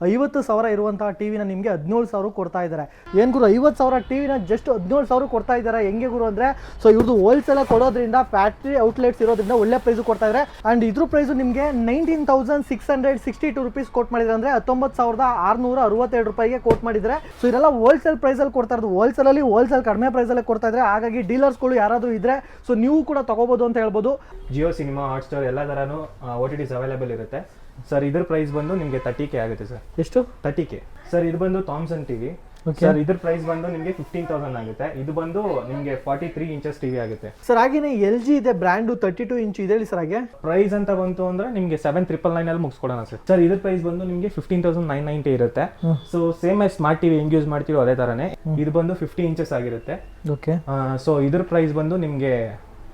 50,000 ಇರುವಂತಹ ಟಿವಿನ ನಿಮಗೆ 17,000 ಕೊಡ್ತಾ ಇದ್ದಾರೆ. ಏನು ಗುರು 50,000 ಟಿವಿನ ಜಸ್ಟ್ 17,000 ಕೊಡ್ತಾ ಇದ್ದಾರೆ ಹೆಂಗೆ ಗುರು ಅಂದರೆ, ಸೊ ಇವ್ರದ್ದು ಹೋಲ್ಸೇಲ್ ಕೊಡೋದ್ರಿಂದ ಫ್ಯಾಕ್ಟ್ರಿ ಔಟ್ಲೆಟ್ಸ್ ಇರೋದ್ರಿಂದ ಒಳ್ಳೆ ಪ್ರೈಸು ಕೊಡ್ತಾ ಇದ್ದಾರೆ. ಆ್ಯಂಡ್ ಇದ್ರ ಪ್ರೈಸು ನಿಮಗೆ 19,662 ರುಪೀಸ್ ಕೋಟ್ ಮಾಡಿದ್ರೆ ಅಂದರೆ 19,667 ರೂಪಾಯಿಗೆ ಕೋಟ್ ಮಾಡಿದರೆ. ಸೊ ಇದೆಲ್ಲ ಹೋಲ್ಸೇಲ್ ಪ್ರೈಸಲ್ಲಿ ಕೊಡ್ತಾ ಇರೋದು. ಹೋಲ್ಸೇಲ್ ಕಡಿಮೆ ಪ್ರೈಸಲ್ಲೇ ಕೊಡ್ತಾ ಇದ್ದಾರೆ. ಹಾಗಾಗಿ ಡೀಲರ್ಸ್ಗಳು ಯಾರಾದರೂ ಇದ್ದರೆ ಸೊ ನೀವು ಕೂಡ ತಗೋಬೋದು ಅಂತ ಹೇಳ್ಬೋದು. ಜಿಯೋ ಸಿನಿಮಾ, ಹಾಟ್ಸ್ಟಾರ್ ಎಲ್ಲ ಥರನೂ OTTs ಅವೈಲೇಬಲ್ ಇರುತ್ತೆ ಸರ್. ಇದ್ರ ಪ್ರೈಸ್ ಬಂದು ನಿಮಗೆ 30K ಆಗುತ್ತೆ ಸರ್. ಎಷ್ಟು? 30K sir. ಇದು ಬಂದು ಥಾಮ್ಸನ್ ಟಿವಿ ಸರ್. ಇದ್ರ ಪ್ರೈಸ್ ಬಂದು ನಿಮಗೆ 15,000 ಆಗುತ್ತೆ. ಇದು ಬಂದು ನಿಮಗೆ 43 ಇಂಚಸ್ ಟಿವಿ ಆಗುತ್ತೆ ಸರ್. ಹಾಗೇನೆ LG ಇದೆ ಬ್ರ್ಯಾಂಡು 32 ಇಂಚ್ ಇದೆ ಸರ್. ಹಾಗೆ ಪ್ರೈಸ್ ಅಂತ ಬಂತು ಅಂದ್ರೆ ನಿಮಗೆ 7,999 ಅಲ್ಲಿ ಮುಗಿಸ್ಕೊಡೋಣ ಸರ್. ಸರ್ ಇದ್ರ ಪ್ರೈಸ್ ಬಂದು ನಿಮಗೆ 15,990 ಇರುತ್ತೆ. ಸೊ ಸೇಮ್ ಆಗಿ ಸ್ಮಾರ್ಟ್ ಟಿವಿ ಹೆಂಗ್ ಯೂಸ್ ಮಾಡ್ತೀವೋ ಅದೇ ತರನೇ ಇದು ಬಂದು 50 ಇಂಚಸ್ ಆಗಿರುತ್ತೆ. ಓಕೆ. ಸೊ ಇದ್ರ ಪ್ರೈಸ್ ಬಂದು ನಿಮಗೆ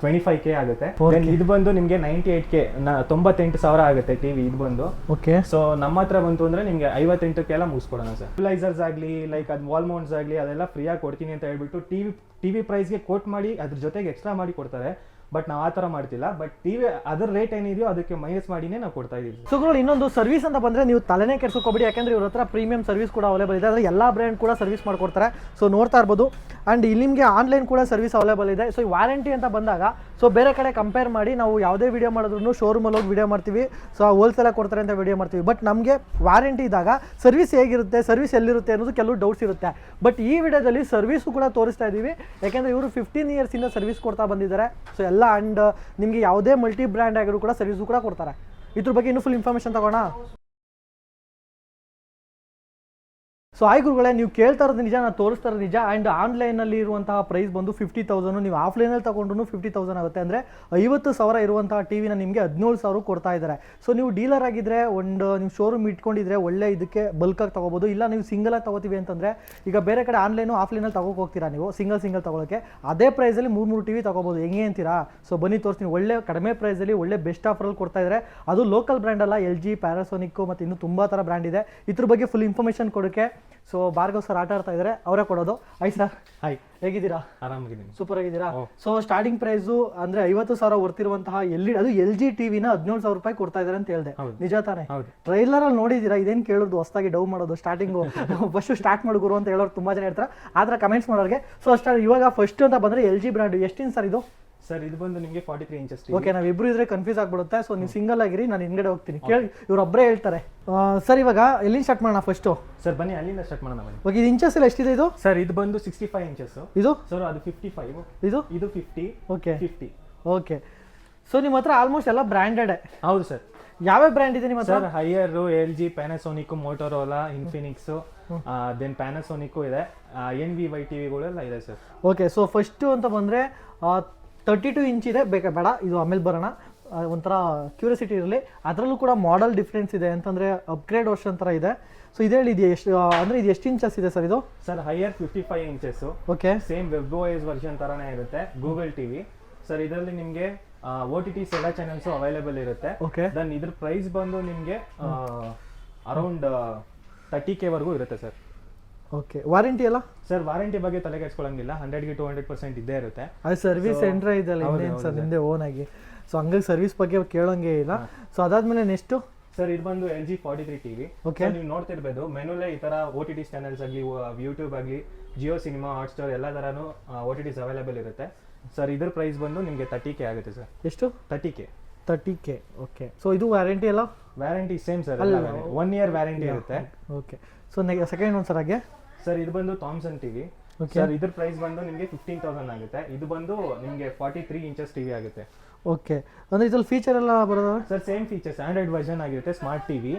25K ಆಗುತ್ತೆ. ಇದು ಬಂದು ನಿಮಗೆ 98K 98,000 ಆಗುತ್ತೆ ಟಿವಿ ಇದು ಬಂದು. ಓಕೆ. ಸೊ ನಮ್ಮ ಹತ್ರ ಬಂತು ಅಂದ್ರೆ ನಿಮಗೆ 58K ಎಲ್ಲ ಮುಗಿಸ್ಕೊಡೋಣ ಸರ್. ಸ್ಟೆಬಿಲೈಸರ್ಸ್ ಆಗಲಿ ಲೈಕ್ ಅದು ವಾಲ್ ಮೌಂಟ್ಸ್ ಆಗಲಿ ಅದೆಲ್ಲ ಫ್ರೀಯಾಗಿ ಕೊಡ್ತೀನಿ ಅಂತ ಹೇಳ್ಬಿಟ್ಟು ಟಿವಿ ಪ್ರೈಸ್ಗೆ ಕೋಟ್ ಮಾಡಿ ಅದ್ರ ಜೊತೆಗೆ ಎಕ್ಸ್ಟ್ರಾ ಮಾಡಿ ಕೊಡ್ತಾರೆ. ಬಟ್ ನಾವು ಆ ಥರ ಮಾಡ್ತಿಲ್ಲ. ಬಟ್ ಟಿವಿ ಅದರ ರೇಟ್ ಏನಿದೆಯೋ ಅದಕ್ಕೆ ಮೈನಸ್ ಮಾಡಿನೇ ನಾವು ಕೊಡ್ತಾ ಇದೀವಿ. ಸೊ ಇನ್ನೊಂದು ಸರ್ವಿಸ್ ಅಂತ ಬಂದರೆ ನೀವು ತಲೆನೇ ಕೆಡ್ಸ್ಕೊಬೇಡಿ. ಯಾಕಂದ್ರೆ ಇವ್ರ ಹತ್ರ ಪ್ರೀಮಿಯಂ ಸರ್ವಿಸ್ ಕೂಡ ಅವೈಲೇಬಲ್ ಇದೆ. ಅಂದರೆ ಎಲ್ಲ ಬ್ರ್ಯಾಂಡ್ ಕೂಡ ಸರ್ವಿಸ್ ಮಾಡ್ಕೊಡ್ತಾರೆ. ಸೊ ನೋಡ್ತಾ ಇರ್ಬೋದು. ಆ್ಯಂಡ್ ಇಲ್ಲಿ ನಿಮಗೆ ಆನ್ಲೈನ್ ಕೂಡ ಸರ್ವಿಸ್ ಅವೈಲೇಬಲ್ ಇದೆ. ಸೊ ವಾರಂಟಿ ಅಂತ ಬಂದಾಗ ಸೊ ಬೇರೆ ಕಡೆ ಕಂಪೇರ್ ಮಾಡಿ ನಾವು ಯಾವುದೇ ವಿಡಿಯೋ ಮಾಡಿದ್ರು ಶೋರೂಮಲ್ಲಿ ಹೋಗಿ ವಿಡಿಯೋ ಮಾಡ್ತೀವಿ. ಸೊ ಹೋಲ್ಸೇಲಾಗಿ ಕೊಡ್ತಾರೆ ಅಂತ ವಿಡಿಯೋ ಮಾಡ್ತೀವಿ. ಬಟ್ ನಮಗೆ ವಾರಂಟಿ ಇದ್ದಾಗ ಸರ್ವಿಸ್ ಹೇಗಿರುತ್ತೆ, ಸರ್ವಿಸ್ ಎಲ್ಲಿರುತ್ತೆ ಅನ್ನೋದು ಕೆಲವು ಡೌಟ್ಸ್ ಇರುತ್ತೆ. ಬಟ್ ಈ ವಿಡಿಯೋದಲ್ಲಿ ಸರ್ವಿಸು ಕೂಡ ತೋರಿಸ್ತಾ ಇದ್ದೀವಿ. ಯಾಕೆಂದರೆ ಇವರು 15 ಇಯರ್ಸಿಂದ ಸರ್ವಿಸ್ ಕೊಡ್ತಾ ಬಂದಿದ್ದಾರೆ. ಸೊ ಎಲ್ಲ ಆ್ಯಂಡ್ ನಿಮಗೆ ಯಾವುದೇ ಮಲ್ಟಿ ಬ್ರ್ಯಾಂಡ್ ಆಗಿರೋ ಕೂಡ ಸರ್ವಿಸು ಕೂಡ ಕೊಡ್ತಾರೆ. ಇದ್ರ ಬಗ್ಗೆ ಇನ್ನೂ ಫುಲ್ ಇನ್ಫಾರ್ಮೇಷನ್ ತಗೋಣ. ಸೊ ಗುರುಗಳೇ, ನೀವು ಕೇಳ್ತಾ ಇರೋದು ನಿಜ, ನಾನು ತೋರಿಸ್ತಾ ಇರೋದು ನಿಜ. ಆ್ಯಂಡ್ ಆನ್ಲೈನಲ್ಲಿ ಇರುವಂತಹ ಪ್ರೈಸ್ ಬಂದು 50,000. ನೀವು ಆಫ್ಲೈನಲ್ಲಿ ತಗೊಂಡ್ರು 50,000 ಆಗುತ್ತೆ. ಅಂದರೆ 50,000 ಇರುವಂತಹ ಟಿವಿನ ನಿಮಗೆ 17,000 ಕೊಡ್ತಾ ಇದ್ದಾರೆ. ಸೊ ನೀವು ಡೀಲರ್ ಆಗಿದ್ದರೆ ನೀವು ಶೋರೂಮ್ ಇಟ್ಕೊಂಡಿದ್ರೆ ಒಳ್ಳೆ ಇದಕ್ಕೆ ಬಲ್ಕಾಗಿ ತೊಗೋಬೋದು. ಇಲ್ಲ ನೀವು ಸಿಂಗಲಾಗಿ ತೊಗೋತೀವಿ ಅಂತಂದರೆ ಈಗ ಬೇರೆ ಕಡೆ ಆನ್ಲೈನು ಆಫ್ಲೈನಲ್ಲಿ ತಗೋಕೆ ಹೋಗ್ತೀರಾ ನೀವು ಸಿಂಗಲ್ ತೊಗೊಳಕ್ಕೆ, ಅದೇ ಪ್ರೈಸಲ್ಲಿ 3 ಟಿವಿ ತೊಗೋಬೋದು. ಹೆಂಗೆ ಅಂತೀರಾ? ಸೊ ಬನ್ನಿ ತೋರಿಸ್ತೀನಿ. ಒಳ್ಳೆ ಕಡಿಮೆ ಪ್ರೈಸಲ್ಲಿ ಒಳ್ಳೆ ಬೆಸ್ಟ್ ಆಫರಲ್ಲಿ ಕೊಡ್ತಾ ಇದ್ದಾರೆ. ಅದು ಲೋಕಲ್ ಬ್ರ್ಯಾಂಡ್ ಅಲ್ಲ, LG, ಪ್ಯಾರಾಸೋನಿಕ್ಕು ಮತ್ತು ಇನ್ನೂ ತುಂಬ ಥರ ಬ್ರ್ಯಾಂಡ್ ಇದೆ. ಇದ್ರ ಬಗ್ಗೆ ಫುಲ್ ಇನ್ಫಾರ್ಮೇಷನ್ ಕೊಡೋಕ್ಕೆ ಸೊ ಭಾರ್ಗವ್ ಸರ್ ಆಟ ಆಡ್ತಾ ಇದ್ದಾರೆ, ಅವರೇ ಕೊಡೋದು. ಆಯ್ತು ಸರ್. ಹಾಯ್, ಹೇಗಿದ್ದೀರಾ? ಆರಾಮಾಗಿದ್ದೀನಿ. ಸೂಪರ್ ಆಗಿದ್ದೀರಾ? ಸೊ ಸ್ಟಾರ್ಟಿಂಗ್ ಪ್ರೈಸು ಅಂದರೆ 50,000 ವರ್ತಿರುವಂತಹ ಅದು LG ಟಿವಿನ 17,000 ರೂಪಾಯಿ ಕೊಡ್ತಾ ಇದ್ದಾರೆ ಅಂತ ಹೇಳಿದೆ. ನಿಜ ತಾನೇ? ಟ್ರೈಲರ್ ಅಲ್ಲಿ ನೋಡಿದ್ದೀರಾ? ಇದೇನು ಕೇಳೋದು ಹೊಸದಾಗಿ ಡೌ ಮಾಡೋದು ಸ್ಟಾರ್ಟಿಂಗು ಫಸ್ಟ್ ಸ್ಟಾರ್ಟ್ ಮಾಡುಗುರು ಅಂತ ಹೇಳೋರು ತುಂಬ ಜನ ಇರ್ತಾರೆ. ಆದ್ರೆ ಕಮೆಂಟ್ಸ್ ಮಾಡೋರಿಗೆ. ಸೊ ಇವಾಗ ಫಸ್ಟ್ ಅಂತ ಬಂದರೆ LG ಬ್ರ್ಯಾಂಡ್ ಎಷ್ಟಿನ ಸರ್ ಇದು? ಸರ್ ಇದು ಬಂದು ನಿಮಗೆ 43 ಇಂಚಸ್. ಓಕೆ, ನಾವಿಬ್ರು ಇದ್ರೆ ಕನ್ಫ್ಯೂಸ್ ಆಗ್ಬಿಡುತ್ತೆ. ಸೊ ನೀವು ಸಿಂಗಲ್ ಆಗಿರಿ, ನಾನು ಹಿಂಗಡೆ ಹೋಗ್ತೀನಿ. ಕೇಳಿ ಇವರೊಬ್ಬರೇ ಹೇಳ್ತಾರೆ. ಸರ್ ಇವಾಗ ಎಲ್ಲಿಂದ ಸ್ಟಾರ್ಟ್ ಮಾಡೋಣ ಫಸ್ಟು? ಸರ್ ಬನ್ನಿ ಅಲ್ಲಿಂದ ಸ್ಟಾರ್ಟ್ ಮಾಡೋಣ. ಬನ್ನಿ. ಓಕೆ, ಇದು ಇಂಚಸ್ ಎಲ್ಲ ಎಷ್ಟಿದೆ ಇದು? ಸರ್ ಇದು ಬಂದು 65 ಇಂಚಸ್. ಇದು ಸರ್ ಅದು 55. ಇದು 50. ಓಕೆ 50. ಓಕೆ. ಸೊ ನಿಮ್ಮ ಹತ್ರ ಆಲ್ಮೋಸ್ಟ್ ಎಲ್ಲ ಬ್ರ್ಯಾಂಡೆಡ್? ಹೌದು ಸರ್. ಯಾವ್ಯಾವ ಬ್ರ್ಯಾಂಡ್ ಇದೆ ನಿಮ್ಮ ಹತ್ರ? Sir Haier, LG, Panasonic, Motorola, Infinix, then Panasonic ಇದೆ, NVY ಟಿವಿಗಳೆಲ್ಲ ಇದೆ ಸರ್. ಓಕೆ. ಸೊ ಫಸ್ಟು ಅಂತ ಬಂದರೆ 32 ಇಂಚ್ ಇದೆ, ಬೇಡ ಇದು ಆಮೇಲೆ ಬರೋಣ. ಒಂಥರ ಕ್ಯೂರಿಯಾಸಿಟಿ ಇರಲಿ. ಅದರಲ್ಲೂ ಕೂಡ ಮಾಡೆಲ್ ಡಿಫ್ರೆನ್ಸ್ ಇದೆ ಅಂತಂದರೆ ಅಪ್ಗ್ರೇಡ್ ವರ್ಷನ್ ಥರ ಇದೆ. ಸೊ ಇದು ಹೇಳಿ, ಇದು ಎಷ್ಟು ಅಂದರೆ ಇದು ಎಷ್ಟು ಇಂಚಸ್ ಇದೆ ಸರ್ ಇದು? Sir higher 55 inches. Okay. Same WebOS version ಥರನೇ ಇರುತ್ತೆ. Google TV sir. ಇದರಲ್ಲಿ ನಿಮಗೆ OTTs ಎಲ್ಲ ಚಾನೆಲ್ಸು ಅವೈಲೇಬಲ್ ಇರುತ್ತೆ. ಓಕೆ. ದೆನ್ ಇದ್ರ ಪ್ರೈಸ್ ಬಂದು ನಿಮಗೆ ಅರೌಂಡ್ 30K ವರೆಗೂ ಇರುತ್ತೆ ಸರ್. ಓಕೆ. ವಾರಂಟಿ ಎಲ್ಲ? ಸರ್ ವಾರಂಟಿ ಬಗ್ಗೆ ತಲೆ ಕೆಡ್ಸ್ಕೊಳ್ಳಂಗಿಲ್ಲ. 100ಗೆ 200% ಇದ್ದೇ ಇರುತ್ತೆ. ಅದು ಸರ್ವಿಸ್ ಸೆಂಟ್ರ್ ಇದೆಯಲ್ಲ ಇನ್ನೇನು ಸರ್ ನಿಮ್ಮದೇ ಓನ್ ಆಗಿ. ಸೊ ಹಂಗಾಗಿ ಸರ್ವಿಸ್ ಬಗ್ಗೆ ಕೇಳೋಂಗೆ ಇಲ್ಲ. ಸೊ ಅದಾದ್ಮೇಲೆ ನೆಕ್ಸ್ಟು ಸರ್ ಇದು ಬಂದು LG 43 ಟಿವಿ. ಓಕೆ. ನೀವು ನೋಡ್ತಿರ್ಬೋದು ಮೆನುಲೇ ಈ ಥರ OTTs ಚಾನೆಲ್ಸ್ ಆಗಲಿ, ಯೂಟ್ಯೂಬ್ ಆಗಲಿ, ಜಿಯೋ ಸಿನಿಮಾ, ಹಾಟ್ಸ್ಟಾರ್ ಎಲ್ಲ ಥರನೂ OTTs ಅವೈಲೇಬಲ್ ಇರುತ್ತೆ. ಸರ್ ಇದ್ರ ಪ್ರೈಸ್ ಬಂದು ನಿಮಗೆ 30K ಆಗುತ್ತೆ ಸರ್. ಎಷ್ಟು? 30K. ಓಕೆ. ಸೊ ಇದು ವ್ಯಾರಂಟಿ ಎಲ್ಲ? Warranty same sir, 1 year warranty ಇರುತ್ತೆ. ಓಕೆ. ಸೊ ಸೆಕೆಂಡ್ ಒಂದು ಸರ್ ಹಾಗೆ ಸರ್ ಇದು ಬಂದು ಥಾಮ್ಸನ್ ಟಿವಿ. ಸರ್ ಇದ್ರ ಪ್ರೈಸ್ ಬಂದು ನಿಮಗೆ 15,000 ಆಗುತ್ತೆ. ಇದು ಬಂದು ನಿಮಗೆ 43 ಇಂಚಸ್ ಟಿವಿ ಆಗುತ್ತೆ. ಓಕೆ. ಅಂದ್ರೆ ಇದ್ರಲ್ಲಿ ಫೀಚರ್ ಎಲ್ಲ ಬರೋದು sir? Same features, Android version ಆಗಿರುತ್ತೆ, ಸ್ಮಾರ್ಟ್ ಟಿವಿ.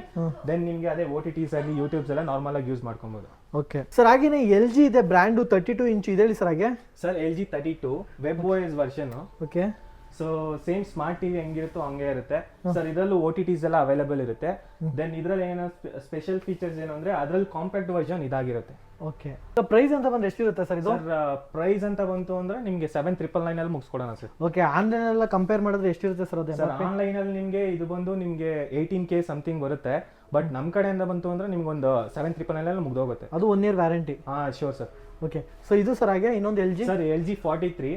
ದೆನ್ ನಿಮಗೆ ಅದೇ OTTs ಆಗಲಿ ಯೂಟ್ಯೂಬ್ಸ್ ಎಲ್ಲ ನಾರ್ಮಲ್ ಆಗಿ ಯೂಸ್ ಮಾಡ್ಕೊಬೋದು. ಓಕೆ. ಸರ್ ಹಾಗೇನೆ LG ಇದೆ ಬ್ರ್ಯಾಂಡು 32 ಇಂಚ್ ಇದೆ ಹೇಳಿ ಸರ್. ಹಾಗೆ sir LG 32 WebOS version. Okay. So same smart TV ಹೆಂಗಿರುತ್ತೋ ಹಂಗೆ ಇರುತ್ತೆ ಸರ್. ಇದರಲ್ಲೂ OTTs ಎಲ್ಲ ಅವೈಲೇಬಲ್ ಇರುತ್ತೆ. ದೆನ್ ಇದರಲ್ಲಿ ಏನೋ ಸ್ಪೆಷಲ್ ಫೀಚರ್ಸ್ ಏನು ಅಂದ್ರೆ ಅದರಲ್ಲಿ ಕಾಂಪ್ಯಾಕ್ಟ್ ವರ್ಷನ್ ಇದಾಗಿರುತ್ತೆ. ಓಕೆ. ಪ್ರೈಸ್ ಅಂತ ಬಂದ್ರೆ ಎಷ್ಟಿರುತ್ತೆ ಸರ್ ಇದು? ಪ್ರೈಸ್ ಅಂತ ಬಂತು ಅಂದ್ರೆ ನಿಮಗೆ 7,999 ಅಲ್ಲಿ ಮುಗಿಸ್ಕೊಡೋಣ ಸರ್. ಓಕೆ. ಆನ್ಲೈನ್ ಎಲ್ಲ ಕಂಪೇರ್ ಮಾಡಿದ್ರೆ ಎಷ್ಟಿರುತ್ತೆ ಸರ್ ಅದು? ಆನ್ಲೈನ್ ಅಲ್ಲಿ ನಿಮಗೆ ಇದು ಬಂದು ನಿಮಗೆ 18K ಸಮಥಿಂಗ್ ಬರುತ್ತೆ. ಬಟ್ ನಮ್ಮ ಕಡೆಯಿಂದ ಬಂತು ಅಂದ್ರೆ ನಿಮ್ಗೆ ಒಂದು 7,999 ಅಲ್ಲಿ ಮುಗ್ದೋಗುತ್ತೆ. ಅದು 1 year warranty? Sure sir. Okay. So ಇದು ಸರ್ ಹಾಗೆ ಇನ್ನೊಂದು LG ಸರ್ LG 43.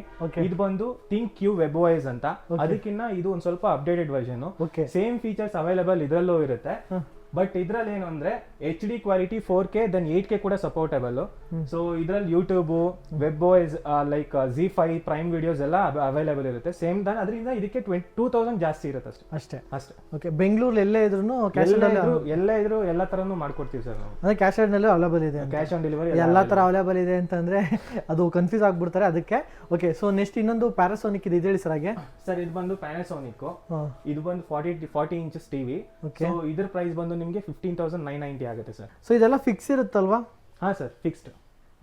ಇದು ಬಂದು ThinkQ WebOS ಅಂತ. ಅದಕ್ಕಿಂತ ಇದು ಒಂದು ಸ್ವಲ್ಪ updated version. Okay. Same features available ಇದರಲ್ಲೂ ಇರುತ್ತೆ. ಬಟ್ ಇದ್ರಲ್ಲಿ ಏನು ಅಂದ್ರೆ HD quality 4K then 8K ಕೂಡ ಸಪೋರ್ಟಬಲ್. ಸೊ ಇದ್ರಲ್ಲಿ YouTube, web OS like Z5 prime videos ಎಲ್ಲ ಅವೈಲೇಬಲ್ ಇರುತ್ತೆ. ಸೇಮ್ ದನ್ ಅದರಿಂದ ಇದಕ್ಕೆ 2000 ಜಾಸ್ತಿ ಇರುತ್ತೆ ಅಷ್ಟೇ. ಓಕೆ, ಬೆಂಗಳೂರಲ್ಲಿ ಎಲ್ಲೇ ಇದ್ರೂ ಎಲ್ಲೇ ಇದ್ರು ಎಲ್ಲ ತರನು ಮಾಡ್ಕೊಡ್ತೀವಿ ಸರ್ ನಾವು. ಅಂದ್ರೆ ಕ್ಯಾಶ್ ಆನ್ ಡೆಲಿವರಿ ಅವೈಲೇಬಲ್ ಇದೆ, ಕ್ಯಾಶ್ ಆನ್ ಡೆಲಿವರಿ ಎಲ್ಲ ತರ ಅವೈಲೇಬಲ್ ಇದೆ ಅಂತಂದ್ರೆ ಅದು ಕನ್ಫ್ಯೂಸ್ ಆಗ್ಬಿಡ್ತಾರೆ ಅದಕ್ಕೆ. ಓಕೆ, ಸೊ ನೆಕ್ಸ್ಟ್ ಇನ್ನೊಂದು ಪ್ಯಾರಾಸೋನಿಕ್ ಇದೆ, ಹೇಳಿ ಸರ್ ಹಾಗೆ. ಸರ್ ಇದು ಬಂದು ಪ್ಯಾನಾಸೋನಿಕ್, ಇದು ಬಂದು 40 ಇಂಚಸ್ ಟಿವಿ. ಸೊ ಇದ್ರ ಪ್ರೈಸ್ ಬಂದು ನಿಮಗೆ 15,990 ಆಗುತ್ತೆ ಸರ್. ಸೊ ಇದೆಲ್ಲ ಫಿಕ್ಸ್ ಇರುತ್ತಲ್ವಾ? ಹಾ ಸರ್, ಫಿಕ್ಸ್ಡ್.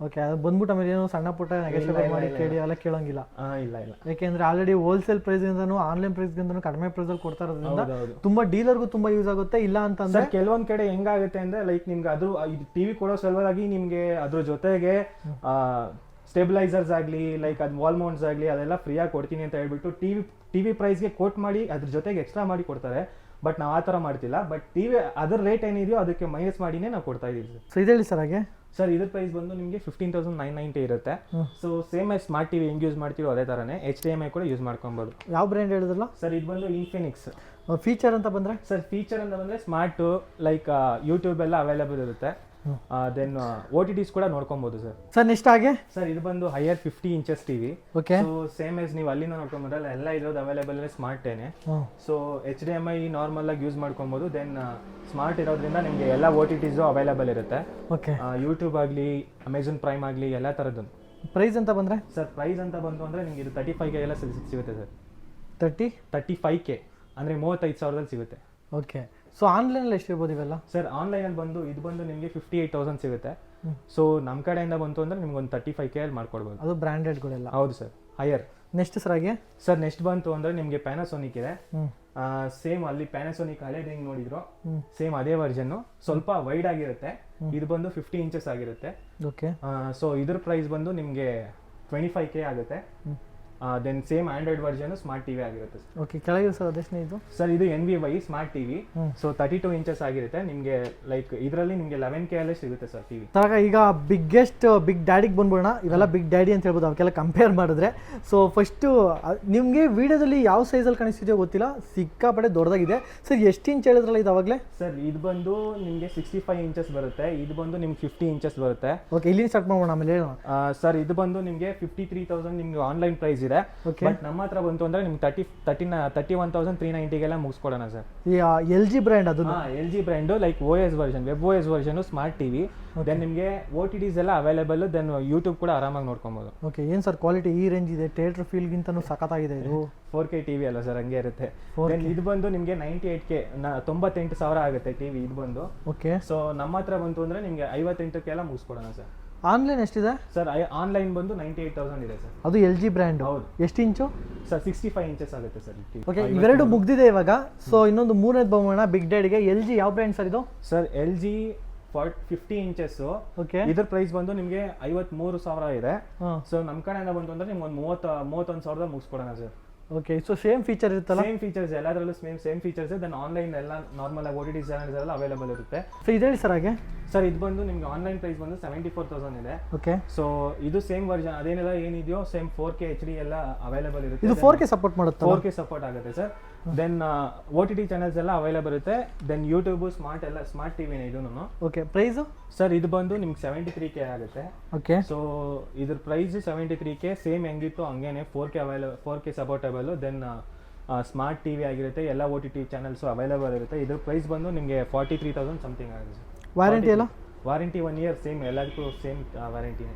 ಓಕೆ, ಅದು ಬಂದ್ಬಿಟ್ಟು ಆಮೇಲೆ ಏನೋ ಸಣ್ಣ ಪುಟ್ಟ ನೆಗೋಷಿಯೇಟ್ ಮಾಡಿ ಕೇಳಿ ಎಲ್ಲ ಕೇಳೋಂಗಿಲ್ಲ. ಇಲ್ಲ ಯಾಕೆಂದ್ರೆ ಆಲ್ರೆಡಿ ಹೋಲ್ಸೇಲ್ ಪ್ರೈಸ್ಗಿಂತನೂ ಆನ್ಲೈನ್ ಪ್ರೈಸ್ಗಿಂತನೂ ಕಡಿಮೆ ಪ್ರೈಸಲ್ಲಿ ಕೊಡ್ತಾ ಇರೋದ್ರಿಂದ ತುಂಬಾ ಡೀಲರ್ಗೂ ತುಂಬಾ ಯೂಸ್ ಆಗುತ್ತೆ. ಇಲ್ಲ ಅಂತಂದ್ರೆ ಕೆಲವೊಂದ್ ಕಡೆ ಹೆಂಗಾಗುತ್ತೆ ಅಂದ್ರೆ ಲೈಕ್ ನಿಮ್ಗೆ ಅದು ಟಿವಿ ಕೊಡೋ ಸಲುವಾಗಿ ನಿಮ್ಗೆ ಅದ್ರ ಜೊತೆಗೆ ಸ್ಟೆಬಿಲೈಸರ್ಸ್ ಆಗಲಿ ಲೈಕ್ ಅದು ವಾಲ್ ಮೌಂಟ್ಸ್ ಆಗಲಿ ಅದೆಲ್ಲ ಫ್ರೀಯಾಗಿ ಕೊಡ್ತೀನಿ ಅಂತ ಹೇಳ್ಬಿಟ್ಟು ಟಿವಿ ಪ್ರೈಸ್ಗೆ ಕೋಟ್ ಮಾಡಿ ಅದ್ರ ಜೊತೆಗೆ ಎಕ್ಸ್ಟ್ರಾ ಮಾಡಿ ಕೊಡ್ತಾರೆ. ಬಟ್ ನಾವು ಆ ಥರ ಮಾಡ್ತಿಲ್ಲ. ಬಟ್ ಟಿವಿ ಅದರ ರೇಟ್ ಏನಿದೆಯೋ ಅದಕ್ಕೆ ಮೈನಸ್ ಮಾಡಿನೇ ನಾವು ಕೊಡ್ತಾ ಇದೀವಿ ಸರ್. ಸೊ ಇದೇಳಿ ಸರ್ ಹಾಗೆ. ಸರ್ ಇದ್ರ ಪ್ರೈಸ್ ಬಂದು ನಿಮಗೆ 15,990 ಇರುತ್ತೆ. ಸೊ ಸೇಮ್ ಆಗಿ ಸ್ಮಾರ್ಟ್ ಟಿವಿ ಹೆಂಗ್ ಯೂಸ್ ಮಾಡ್ತೀವೋ ಅದೇ ತರನೇ HDMI ಕೂಡ ಯೂಸ್ ಮಾಡ್ಕೊಬೋದು. ಯಾವ ಬ್ರ್ಯಾಂಡ್ ಹೇಳಿದ್ರಲ್ಲ ಸರ್? ಇದು ಬಂದು ಇನ್ಫಿನಿಕ್ಸ್. ಫೀಚರ್ ಅಂತ ಬಂದ್ರೆ ಸರ್ ಫೀಚರ್ ಅಂತ ಬಂದ್ರೆ ಸ್ಮಾರ್ಟ್ ಲೈಕ್ ಯೂಟ್ಯೂಬ್ ಎಲ್ಲ ಅವೈಲೇಬಲ್ ಇರುತ್ತೆ. ದೆನ್ OTTs ಕೂಡ ನೋಡ್ಕೊಬಹುದು ಸರ್. ಸರ್ ನೆಕ್ಸ್ಟ್ ಹಾಗೆ. ಸರ್ ಇದು ಬಂದು higher 50 inches TV. Okay, so same as ನೀವು ಅಲ್ಲಿಂದ ನೋಡ್ಕೊಂಡ್ಬರಲ್ಲ ಎಲ್ಲ ಇರೋದು ಅವೈಲೇಬಲ್ ಸ್ಮಾರ್ಟ್ ಏನೆ. ಸೊ HDMI ನಾರ್ಮಲ್ ಆಗಿ ಯೂಸ್ ಮಾಡ್ಕೊಬಹುದು. ದೆನ್ ಸ್ಮಾರ್ಟ್ ಇರೋದ್ರಿಂದ ನಿಮಗೆ ಎಲ್ಲ OTTs ಅವೈಲೇಬಲ್ ಇರುತ್ತೆ. ಓಕೆ, ಯೂಟ್ಯೂಬ್ ಆಗಲಿ ಅಮೆಝಾನ್ ಪ್ರೈಮ್ ಆಗಲಿ ಎಲ್ಲ ಥರದ್ದು. ಪ್ರೈಸ್ ಅಂತ ಬಂದ್ರೆ ಸರ್ ಪ್ರೈಸ್ ಅಂತ ಬಂತು ಅಂದ್ರೆ ನಿಮಗೆ ಇದು 35K ಎಲ್ಲ ಸಿಗುತ್ತೆ ಸರ್. 35K ಅಂದ್ರೆ 35,000 ಸಿಗುತ್ತೆ. ಓಕೆ, ಸೊ ಆನ್ಲೈನಲ್ಲಿ ಎಷ್ಟು ಇರ್ಬೋದು ಇವೆಲ್ಲ? ಸರ್ ಆನ್ಲೈನಲ್ಲಿ ಬಂದು ಇದು ಬಂದು ನಿಮಗೆ 58,000 ಸಿಗುತ್ತೆ. ಸೊ ನಮ್ಮ ಕಡೆಯಿಂದ ಬಂತು ಅಂದ್ರೆ ನಿಮ್ಗೆ ಒಂದು 35K ಅಲ್ಲಿ ಮಾಡ್ಕೊಡ್ಬೋದು. ಅದು ಬ್ರ್ಯಾಂಡೆಡ್ಗಳೆಲ್ಲ? ಹೌದು ಸರ್, ಹೈಯರ್. ನೆಕ್ಸ್ಟ್ ಸರ್ ಹಾಗೆ. ಸರ್ ನೆಕ್ಸ್ಟ್ ಬಂತು ಅಂದ್ರೆ ನಿಮಗೆ ಪ್ಯಾನಾಸೋನಿಕ್ ಇದೆ. ಸೇಮ್ ಅಲ್ಲಿ ಪ್ಯಾನಾಸೋನಿಕ್ ಹಳೇದು ಹೆಂಗ್ ನೋಡಿದ್ರು ಸೇಮ್ ಅದೇ ವರ್ಷನ್, ಸ್ವಲ್ಪ ವೈಡ್ ಆಗಿರುತ್ತೆ. ಇದು ಬಂದು 50 ಇಂಚಸ್ ಆಗಿರುತ್ತೆ. ಓಕೆ, ಸೊ ಇದ್ರ ಪ್ರೈಸ್ ಬಂದು ನಿಮಗೆ 25K ಆಗುತ್ತೆ. Then same Android version smart TV ಆಗಿರುತ್ತೆ. ಓಕೆ, ಕೆಳಗೆ ಸರ್ ಅದೆಷ್ಟು ಇದು? ಸರ್ ಇದು NVY smart TV. So 32 inches ಆಗಿರುತ್ತೆ. ನಿಮಗೆ ಲೈಕ್ ಇದರಲ್ಲಿ ನಿಮಗೆ 11K ಅಲ್ಲೇ ಸಿಗುತ್ತೆ ಸರ್ ಟಿವಿ. ಈಗ ಬಿಗ್ ಡ್ಯಾಡಿಗೆ ಬಂದ್ಬಿಡೋಣ. ಇವೆಲ್ಲ ಬಿಗ್ ಡ್ಯಾಡಿ ಅಂತ ಹೇಳ್ಬೋದು ಅವಕ್ಕೆಲ್ಲ ಕಂಪೇರ್ ಮಾಡಿದ್ರೆ. ಸೊ ಫಸ್ಟು ನಿಮಗೆ ವಿಡಿಯೋದಲ್ಲಿ ಯಾವ ಸೈಜಲ್ಲಿ ಕಾಣಿಸ್ತಿದೆಯೋ ಗೊತ್ತಿಲ್ಲ, ಸಿಕ್ಕಾಪಟ್ಟೆ ದೊಡ್ಡದಾಗಿದೆ. ಸರ್ ಎಷ್ಟು ಇಂಚ್ ಹೇಳಿದ್ರಲ್ಲ ಇದು ಅವಾಗಲೇ? ಸರ್ ಇದು ಬಂದು ನಿಮಗೆ 65 ಇಂಚಸ್ ಬರುತ್ತೆ. ಇದು ಬಂದು ನಿಮ್ಗೆ 50 ಇಂಚಸ್ ಬರುತ್ತೆ. ಓಕೆ, ಇಲ್ಲಿ ಸ್ಟಾರ್ಟ್ ಮಾಡೋಣ ಆಮೇಲೆ ಹೇಳೋಣ. ಸರ್ ಇದು ಬಂದು ನಿಮಗೆ 53,000 ನಿಮ್ಗೆ ಆನ್ಲೈನ್ ಪ್ರೈಸ್ ಇದೆ. ಬಟ್ ನಮ್ಮ ಹತ್ರ ಬಂತು ಅಂದ್ರೆ ನಿಮ್ಗೆ 31,390 ಮುಗಿಸ್ಕೊಡೋಣ ಸರ್. LG ಬ್ರ್ಯಾಂಡ್, ಅದು LG brand like OS version, web OS version, smart TV. Then ನಿಮಗೆ OTTs ಎಲ್ಲ ಅವೈಲೇಬಲ್. ದೆನ್ ಯೂಟ್ಯೂಬ್ ಕೂಡ ಆರಾಮಾಗಿ ನೋಡ್ಕೊಬಹುದು. ಓಕೆ, ಏನ್ ಸರ್ ಕ್ವಾಲಿಟಿ ಈ ರೇಂಜ್ ಇದೆ? ಥಿಯೇಟರ್ ಫೀಲ್ ಗಿಂತನೂ ಸಖತ್ತಾಗಿದೆ ಇದು. 4K ಟಿವಿ ಅಲ್ಲ ಸರ್, ಹಂಗೆ ಇರುತ್ತೆ. ಇದು ಬಂದು ನಿಮಗೆ 98K 98,000 ಆಗುತ್ತೆ ಟಿವಿ ಇದು ಬಂದು. ಓಕೆ, ಸೊ ನಮ್ಮ ಹತ್ರ ಬಂತು ಅಂದ್ರೆ ನಿಮಗೆ 58K ಎಲ್ಲ ಮುಗಿಸ್ಕೊಡೋಣ ಸರ್. ಆನ್ಲೈನ್ ಎಷ್ಟಿದೆ ಸರ್? ಆನ್ಲೈನ್ ಬಂದು 98,000 ಇದೆ ಸರ್. ಅದು LG ಬ್ರ್ಯಾಂಡ್. ಹೌದು. ಎಷ್ಟು ಇಂಚು? ಸರ್ 65 ಇಂಚಸ್ ಆಗುತ್ತೆ ಸರ್. ಓಕೆ, ಇವೆರಡು ಮುಗ್ದಿದೆ ಇವಾಗ. ಸೊ ಇನ್ನೊಂದು ಮೂರನೇದು ಬಂಗೋಣ ಬಿಗ್ ಡ್ಯಾಡಿಗೆ. LG ಯಾವ ಬ್ರ್ಯಾಂಡ್ ಸರ್ ಇದು? Sir LG 50 inches. ಓಕೆ, ಇದ್ರ ಪ್ರೈಸ್ ಬಂದು ನಿಮಗೆ 53,000 ಇದೆ. ಸೊ ನಮ್ಮ ಕಡೆಯಿಂದ ಬಂತು ಅಂದ್ರೆ ನಿಮ್ಗೆ ಒಂದು 31,000 ಮುಗಿಸ್ಕೊಡೋಣ sir. Okay, so same feature ಇರುತ್ತಲ್ಲ? ಸೇಮ್ ಫೀಚರ್ಸ್ ಎಲ್ಲದರಲ್ಲೂ ಸೇಮ್ ಫೀಚರ್ಸ್. ದೆನ್ ಆನ್ಲೈನ್ ಎಲ್ಲ ನಾರ್ಮಲ್ ಆಗಿ OTT ಚಾನೆಲ್ಸ್ ಎಲ್ಲ ಅವೈಲೇಬಲ್ ಇರುತ್ತೆ. ಸೊ ಇದು ಹೇಳಿ ಸರ್ ಹಾಗೆ. ಸರ್ ಇದು ಬಂದು ನಿಮ್ಗೆ ಆನ್ಲೈನ್ ಪ್ರೈಸ್ ಬಂದು 74,000 ಇದೆ. ಓಕೆ, ಸೊ ಇದು ಸೇಮ್ ವರ್ಷನ್ ಅದೇನೆಲ್ಲ ಏನಿದೆಯೋ ಸೇಮ್ 4K HD ಎಲ್ಲ ಅವೈಲೇಬಲ್ ಇರುತ್ತೆ. ಇದು 4K ಸಪೋರ್ಟ್ ಮಾಡುತ್ತೆ? 4K ಸಪೋರ್ಟ್ ಆಗುತ್ತೆ ಸರ್. ದೆನ್ OTT ಚಾನೆಲ್ಸ್ ಎಲ್ಲ ಅವೈಲೇಬಲ್ ಇರುತ್ತೆ. ದೆನ್ ಯೂಟ್ಯೂಬ್ ಸ್ಮಾರ್ಟ್ ಎಲ್ಲ ಸ್ಮಾರ್ಟ್ ಟಿವಿನೇ ಇದೂನು. Okay, price? ಸರ್ ಇದು ಬಂದು ನಿಮ್ಗೆ 73K ಆಗುತ್ತೆ. ಓಕೆ, ಸೊ ಇದ್ರ ಪ್ರೈಸ್ 73K. ಸೇಮ್ ಹೆಂಗಿತ್ತು ಹಂಗೇನೆ 4K ಸಪೋರ್ಟಬಲ್. ದೆನ್ ಸ್ಮಾರ್ಟ್ ಟಿವಿ ಆಗಿರುತ್ತೆ. ಎಲ್ಲ OTT ಚಾನೆಲ್ಸ್ ಅವೈಲೇಬಲ್ ಇರುತ್ತೆ. ಇದ್ರ ಪ್ರೈಸ್ ಬಂದು ನಿಮಗೆ 43,000 ಸಮಥಿಂಗ್ ಆಗುತ್ತೆ. ವಾರಂಟಿ ಎಲ್ಲ? ವಾರಂಟಿ 1 ಇಯರ್ ಸೇಮ್, ಎಲ್ಲದಕ್ಕೂ ಸೇಮ್ ವಾರಂಟಿನೇ.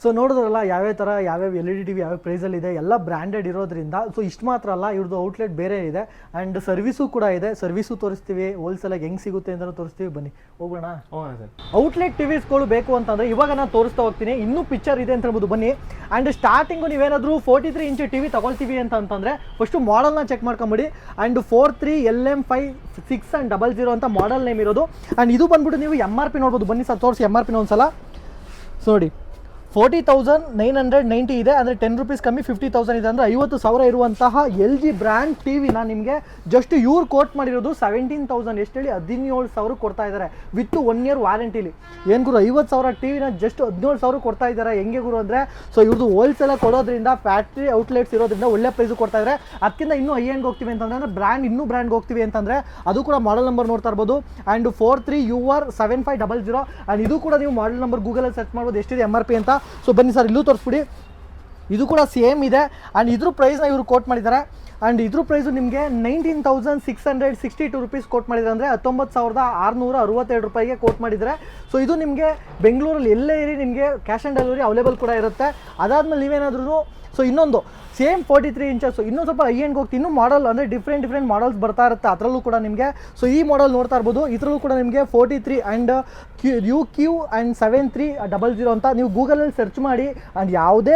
ಸೊ ನೋಡಿದ್ರಲ್ಲ ಯಾವ್ಯಾವ LED TV ಯಾವ ಪ್ರೈಸಲ್ಲಿ ಇದೆ, ಎಲ್ಲ ಬ್ರ್ಯಾಂಡೆಡ್ ಇರೋದ್ರಿಂದ. ಸೊ ಇಷ್ಟು ಮಾತ್ರ ಅಲ್ಲ, ಇವ್ರದ್ದು ಔಟ್ಲೆಟ್ ಬೇರೆ ಇದೆ ಆ್ಯಂಡ್ ಸರ್ವಿಸು ಕೂಡ ಇದೆ. ಸರ್ವಿಸು ತೋರಿಸ್ತೀವಿ, ಹೋಲ್ಸೇಲಾಗಿ ಹೆಂಗೆ ಸಿಗುತ್ತೆ ಅಂತ ತೋರಿಸ್ತೀವಿ. ಬನ್ನಿ ಹೋಗೋಣ. ಸರ್ ಔಟ್ಲೆಟ್ ಟಿವಿಸ್ಗಳು ಬೇಕು ಅಂತಂದರೆ ಇವಾಗ ನಾನು ತೋರಿಸ್ತಾ ಹೋಗ್ತೀನಿ. ಇನ್ನೂ ಪಿಕ್ಚರ್ ಇದೆ ಅಂತ ಹೇಳ್ಬೋದು, ಬನ್ನಿ. ಆ್ಯಂಡ್ ಸ್ಟಾರ್ಟಿಂಗು ನೀವೇನಾದರೂ 43 ಇಂಚ್ TV ತಗೊಳ್ತೀವಿ ಅಂತಂದರೆ ಫಸ್ಟು ಮಾಡೆಲ್ನ ಚೆಕ್ ಮಾಡ್ಕೊಂಬಿಡಿ. ಆ್ಯಂಡ್ 43LM5600 ಅಂತ ಮಾಡೆಲ್ ನೇಮ್ ಇರೋದು. ಆ್ಯಂಡ್ ಇದು ಬಂದ್ಬಿಟ್ಟು ನೀವು MRP ನೋಡ್ಬೋದು. ಬನ್ನಿ ಸರ್ ತೋರಿಸಿ MRP ಒಂದ್ಸಲ. ಸೊ ನೋಡಿ, 40,990 ಇದೆ, ಅಂದರೆ 10 ರೂಪೀಸ್ ಕಮ್ಮಿ 50,000 ಇದೆ, ಅಂದರೆ 50,000 ಇರುವಂತಹ LG ಬ್ರ್ಯಾಂಡ್ ಟಿವಿನ ನಿಮಗೆ ಜಸ್ಟ್ ಇವ್ರು ಕೋಟ್ ಮಾಡಿರೋದು 17,000 ಎಷ್ಟು ಹೇಳಿ 17,000 ಕೊಡ್ತಾ ಇದ್ದಾರೆ ವಿತ್ 1 ಇಯರ್ ವಾರಂಟಿಲಿ. ಏನು ಗುರು 50,000 ಟಿವಿನ ಜಸ್ಟ್ 17,000 ಕೊಡ್ತಾ ಇದ್ದಾರೆ, ಹೆಂಗೆ ಗುರು ಅಂದರೆ ಸೊ ಇವ್ರದ್ದು ಹೋಲ್ಸೇಲ್ ಕೊಡೋದ್ರಿಂದ ಫ್ಯಾಕ್ಟ್ರಿ ಔಟ್ಲೆಟ್ಸ್ ಇರೋದ್ರಿಂದ ಒಳ್ಳೆ ಪ್ರೈಸು ಕೊಡ್ತಾ ಇದ್ದಾರೆ. ಅದಕ್ಕಿಂತ ಇನ್ನೂ ಹೈ ಎಂಡ್ಗೆ ಹೋಗ್ತೀವಿ ಅಂತಂದರೆ ಬ್ರ್ಯಾಂಡ್ಗೆ ಹೋಗ್ತೀವಿ ಅಂತಂದರೆ ಅದು ಕೂಡ ಮಾಡೆಲ್ ನಂಬರ್ ನೋಡ್ತಾ ಇರ್ಬೋದು. ಆ್ಯಂಡ್ 43UR7500 ಆ್ಯಂಡ್ ಇದು ಕೂಡ ನೀವು ಮಾಡೆಲ್ ನಂಬರ್ ಗೂಗಲಲ್ಲಿ ಸರ್ಚ್ ಮಾಡ್ಬೋದು ಎಷ್ಟಿದೆ MRP ಅಂತ. ಸೊ ಬನ್ನಿ ಸರ್ ಇಲ್ಲೂ ತೋರಿಸ್ಬಿಡಿ, ಇದು ಕೂಡ ಸೇಮ್ ಇದೆ. ಆ್ಯಂಡ್ ಇದ್ರ ಪ್ರೈಸ್ನ ಇವರು ಕೋಟ್ ಮಾಡಿದ್ದಾರೆ. ಆ್ಯಂಡ್ ಇದ್ರ ಪ್ರೈಸು ನಿಮಗೆ 19,662 ರೂಪೀಸ್ ಕೋಟ್ ಮಾಡಿದ್ದಾರೆ, ಅಂದರೆ 19,662 ರೂಪಾಯಿಗೆ ಕೋಟ್ ಮಾಡಿದ್ದಾರೆ. ಸೊ ಇದು ನಿಮಗೆ ಬೆಂಗಳೂರಲ್ಲಿ ಎಲ್ಲೇ ಇರಿ ನಿಮಗೆ ಕ್ಯಾಶ್ ಆನ್ ಡೆಲಿವರಿ ಅವೈಲೇಬಲ್ ಕೂಡ ಇರುತ್ತೆ. ಅದಾದಮೇಲೆ ನೀವೇನಾದ್ರೂ ಸೊ ಇನ್ನೊಂದು ಸೇಮ್ 43 ಇಂಚಸ್ ಇನ್ನೂ ಸ್ವಲ್ಪ ಹೈ ಎಂಡ್ಗೆ ಹೋಗ್ತೀವಿ, ಇನ್ನೂ ಮಾಡಲ್ ಅಂದರೆ ಡಿಫ್ರೆಂಟ್ ಮಾಡಲ್ಸ್ ಬರ್ತಾ ಇರುತ್ತೆ ಅದರಲ್ಲೂ ಕೂಡ ನಿಮಗೆ. ಸೊ ಈ ಮಾಡಲ್ ನೋಡ್ತಾ ಇರ್ಬೋದು, ಇದರಲ್ಲೂ ಕೂಡ ನಿಮಗೆ 43 ಆ್ಯಂಡ್ UQ ಆ್ಯಂಡ್ 7300 ಅಂತ ನೀವು ಗೂಗಲಲ್ಲಿ ಸರ್ಚ್ ಮಾಡಿ. ಆ್ಯಂಡ್ ಯಾವುದೇ